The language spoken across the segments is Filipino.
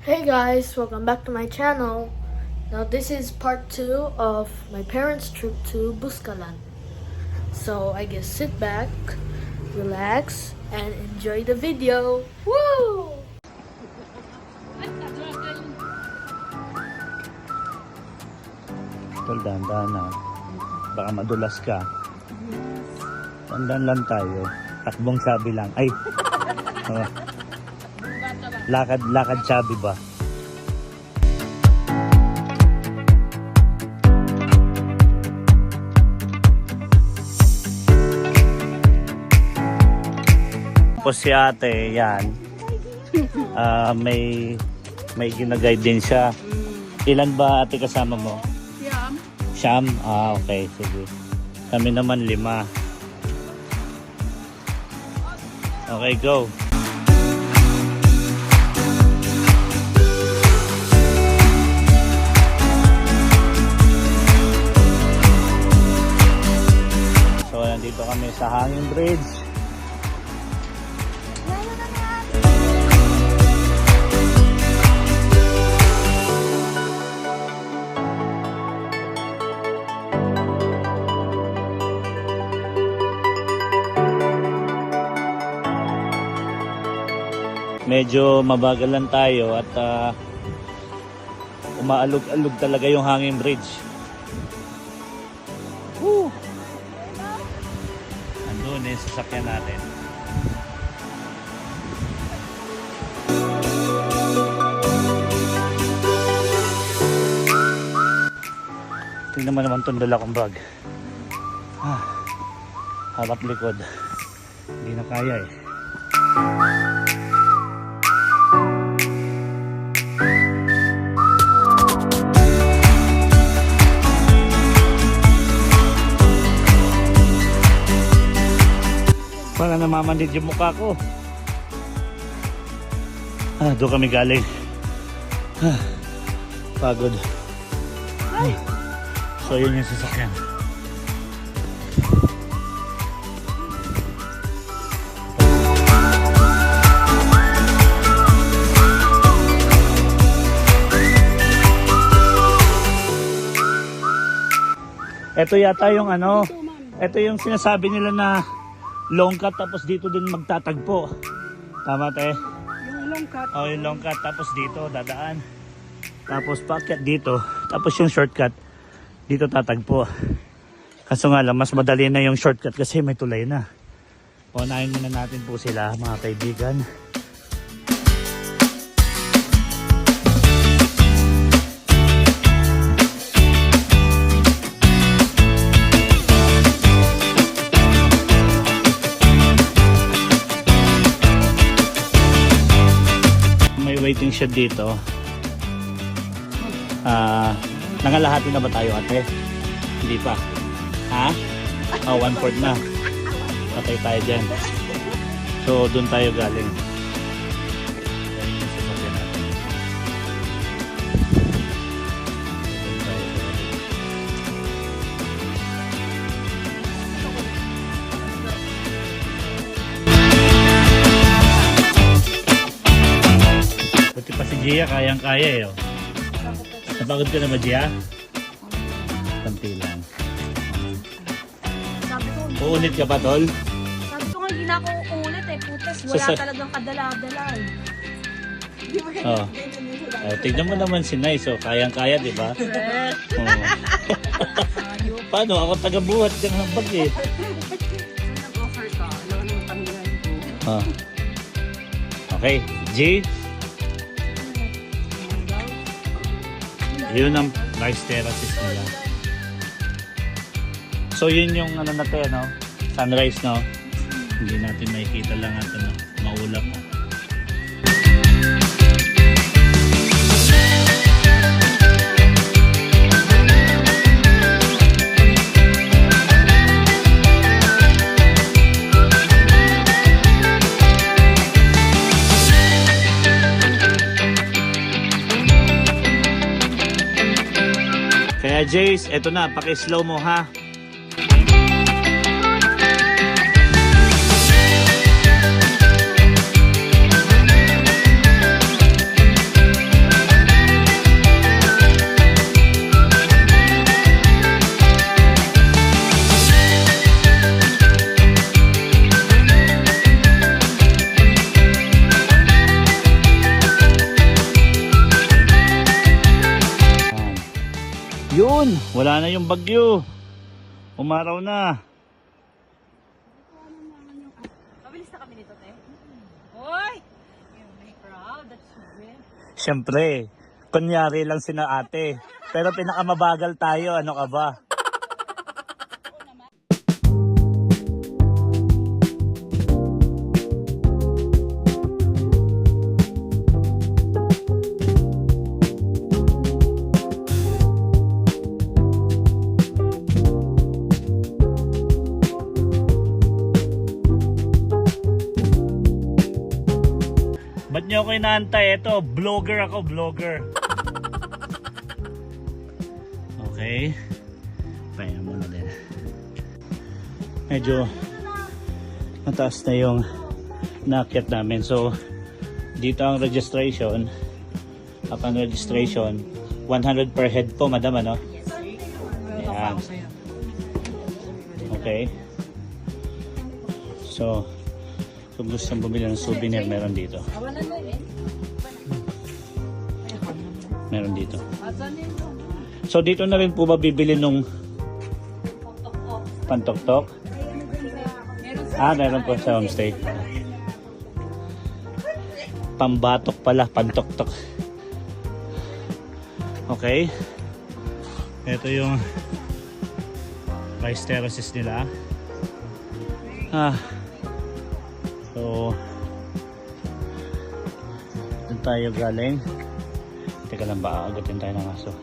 Hey guys, welcome back to my channel. Now this is part 2 of my parents' trip to Buscalan. So I guess sit back, relax, and enjoy the video. Woo! Tol, dahan-dahan na. Baka madulas ka. Dahan lang tayo. Takbong sabi lang. Ay! Oh. Lakad sabi ba? Tapos si ate, yan. May ginaguide din siya. Ilan ba ate kasama mo? Siyam? Okay. Sige. Kami naman 5. Okay, go. So, nandito kami sa Hanging Bridge. Medyo mabagal lang tayo at umaalog-alog talaga yung Hanging Bridge. Woo! Andun yung sasakyan natin. Tingnan mo naman itong dala kong bag. Harap likod. Hindi na kaya eh. Para namamandid yung mukha ko. Doon kami galing. Pagod. So yun yung sasakyan. Ito yata yung ano, ito yung sinasabi nila na long cut tapos dito din magtatagpo. Tama te? Yung long cut. Oh, yung long cut tapos dito dadaan. Tapos paakyat dito. Tapos yung shortcut dito tatagpo. Kaso nga lang mas madali na yung shortcut kasi may tulay na. Unahin muna natin po sila mga kaibigan. Waiting shed dito. Nangalahati na ba tayo ate? Hindi pa. Ha? 1/4 na. Patay tayo dyan. So doon tayo galing. Buti pa si Gia, kayang-kaya eh. Oh. Napagod ka na ba, Gia? Kanti lang. Uunit ka pa, Tol? Sabi ko nga hindi na ako uulit eh. Putas, wala talagang kadala-dala eh. Oh. Tignan mo naman si Nay, so kayang-kaya, di ba? Paano? Ako taga-buhat dyan ng bag eh. Nag-offer ka, alam mo panggilan ko. Okay, G. Yun ang rice terraces nila. So yun yung ano natin, no? Sunrise, no? Hindi natin makikita lang at ano, maulap. Kaya Jace, eto na, paki-slow mo ha. Yun, wala na yung bagyo. Umaraw na. Mabilis na kami nito, te. Hoy! You're very proud. That's good. Siyempre, kunyari lang sina ate. Pero pinakamabagal tayo, ano ka ba? Ba't nyo ako inaantay? Ito, vlogger ako, vlogger. Okay. Pahinga muna din. Medyo mataas na yung naakyat namin. So, dito ang registration. Upon registration, 100 per head po, madam, ano? Yes, sir. Ayan. Okay. So, kung gusto mong bumili ng souvenir, meron dito. Meron dito. So, dito na rin po ba bibili nung pantoktok? Ah, meron po sa homestay. Pambatok pala, pantoktok. Okay. Ito yung rice terraces nila. So, doon tayo galing. Teka lang ba, agatin tayo ng aso.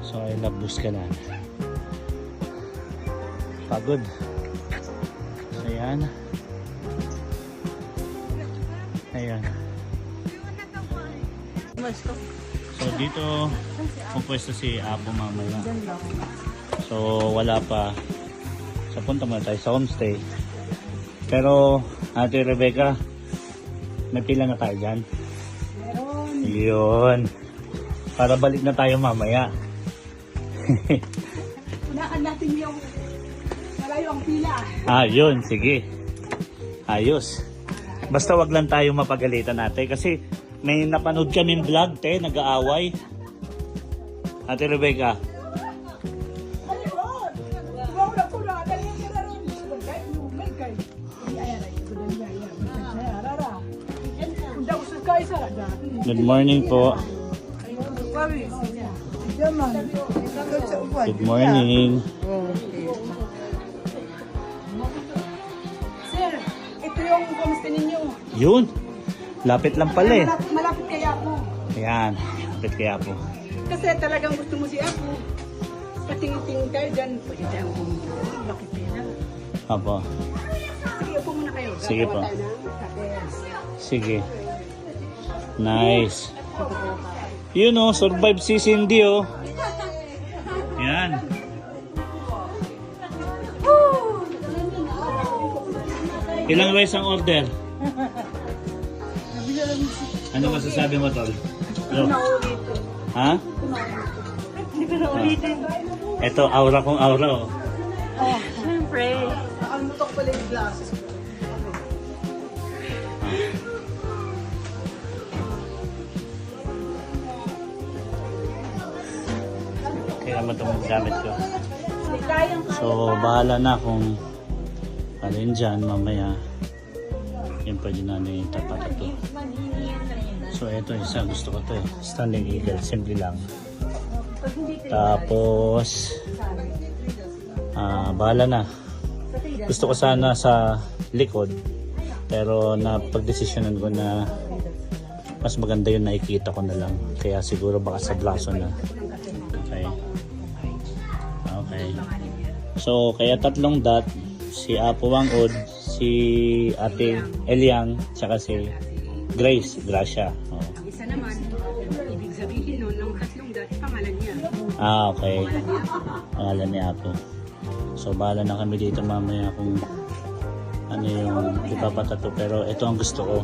So, I love Buscalan. Pagod. So, ayan. Ayan. So, dito pupwesto si Apo mamaya. So, wala pa. So, punta muna tayo sa homestay. Pero, Ate Rebecca, may pila na tayo dyan. Yun. Para balik na tayo mamaya. Unahan natin yung malayo ang pila. Yun. Sige. Ayos. Basta wag lang tayo mapagalitan natin. Kasi may napanood kaming vlog, nag-aaway. Ate Rebecca. Good morning po. Good morning. Sir, ito yung kamusta ninyo. Yun. Lapit lang pala eh. Malapit kaya po. Ayan. Lapit kaya po. Kasi talagang gusto mo si Apo. Patingin-tingin kayo dyan. Pwede tayo pumunta. Bakit pera? Apo. Sige, upo muna kayo. Sige po. Gagawa tayo ng kapes. Sige. Nice. Yun oh, survive si Cindy oh. Yan. Ilang rice ang order? Ano masasabi mo, Tol? Hello? Ha? Ito, aura kong aura oh. Siyempre. Nakalimutan ko pala yung glasses ko. Kaya naman itong gamit ko. So, bahala na kung alin dyan mamaya. Yan pwede namin tapat ito. So, ito isa. Gusto ko ito eh. Standing Eagle. Simple lang. Tapos, bahala na. Gusto ko sana sa likod. Pero napagdesisyonan ko na mas maganda yun, nakikita ko na lang. Kaya siguro baka sa blaso na. Okay. Okay. So, kaya tatlong dot. Si Apo Wangod, si Ate Eliang, tsaka si Grace, Gracia. Oh. Isa naman, ibig sabihin nun, ng tatlong dati, pangalan niya. Okay. Pangalan ni Apo. So, bahala na kami dito mamaya kung ano yung ipapatato. Pero ito ang gusto ko.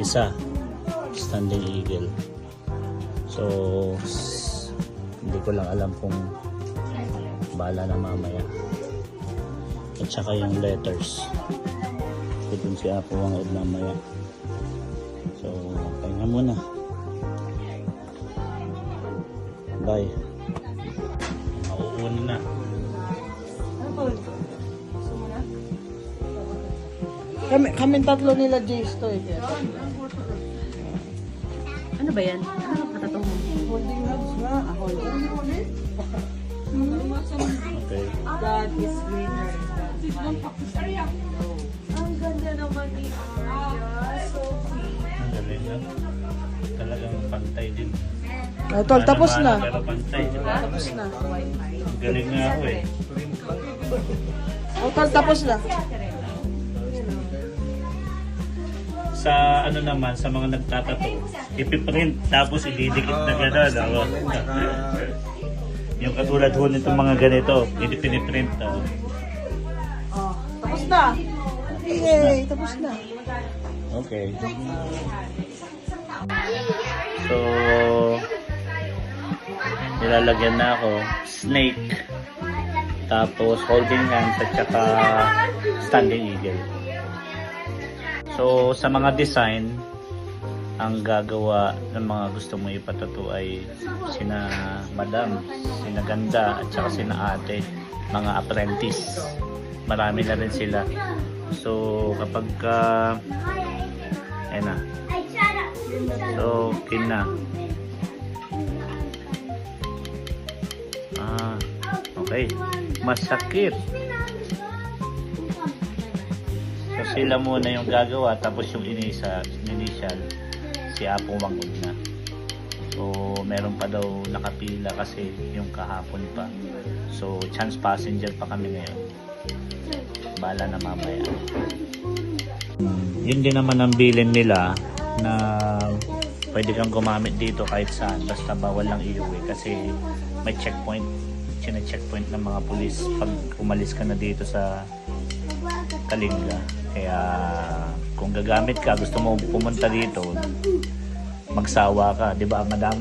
Isa. Standing Eagle. So, hindi ko lang alam kung bahala na mamaya. At saka yung letters. So, dun si Apo Wangod mamaya. So, pahinga muna. Bye. Kami tatlo nila Jace to eh. Kaya. Ano ba yan? Ano katatong mo? Holding hands nga. Holding. Okay. God is greater. Ang ganda naman ni Arya. So Ang galing na. Talagang pantay din. Oh, tol, tapos na. Pero pantay, di ba? Tapos na. Galing nga ako eh. Oh, tol, tapos na. Sa ano naman, sa mga nagtatato, ipiprint tapos ididikit na gano'n. Oh. Yung katulad ho nitong mga ganito, piniprint. Oh, tapos na. Yay, tapos na. Okay. So, nilalagyan na ako snake, tapos holding hands at saka standing eagle. So, sa mga design, ang gagawa ng mga gusto mo ipatato ay sina madam, sina ganda, at saka sina ate, mga apprentice. Marami na rin sila. So, kapag ayan na. So, na. Okay. Masakit. So, sila muna yung gagawa, tapos yung initial, si Apong Wangod na. So, meron pa daw nakapila kasi yung kahapon pa. So, chance passenger pa kami ngayon. Bala na mamaya. Yun din naman ang bilin nila na pwede kang gumamit dito kahit saan, basta bawal lang iuwi kasi may checkpoint, checkpoint ng mga pulis pag umalis ka na dito sa Kalinga. Kaya kung gagamit ka, gusto mo pumunta dito, magsawa ka, di ba madam?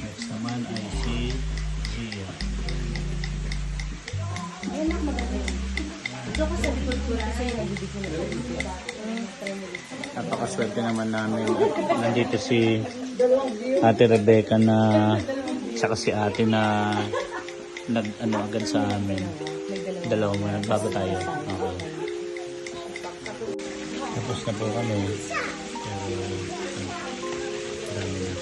Next naman ay si Gia. Napakaswerte naman namin. Nandito si Ate Rebecca na saka si ate na agad sa amin. Dalawa mo, nagbago tayo. Okay. Tapos na po kami. Pero, dami na.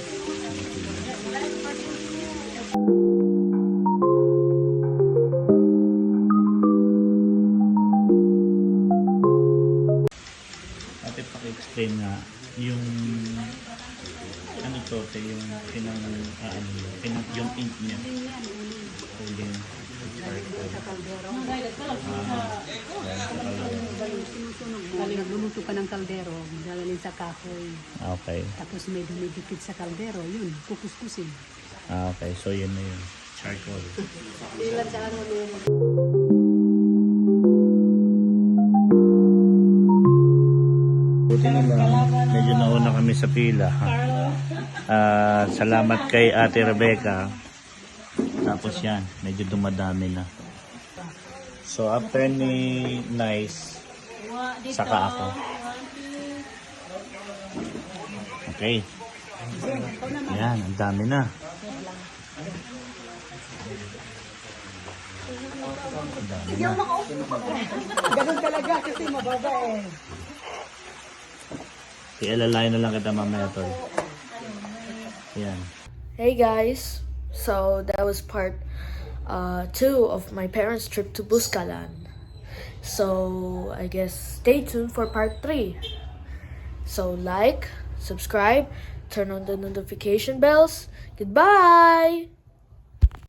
Ate, paki-explain nga yung ano to, yung yung ink niya. Holding Bali, nagluluto ka ng kaldero, dalalin sa kahoy. Okay. Tapos may dumidikit sa kaldero, yun, kukuskusin. Okay, so yun na yun. Charcoal. Buti naman, medyo nauna kami sa pila. Salamat kay Ate Rebecca. Tapos yan, medyo dumadami na. So after ni Nice, saka ako. Okay. Ayan, ang dami na. Ang dami na. Ganun talaga kasi mababa eh. I-alalayan na lang kita mamaya, tol. Ayan. Hey guys, so that was part 2 of my parents' trip to Buscalan. So I guess stay tuned for part 3. So like, subscribe, turn on the notification bells. Goodbye!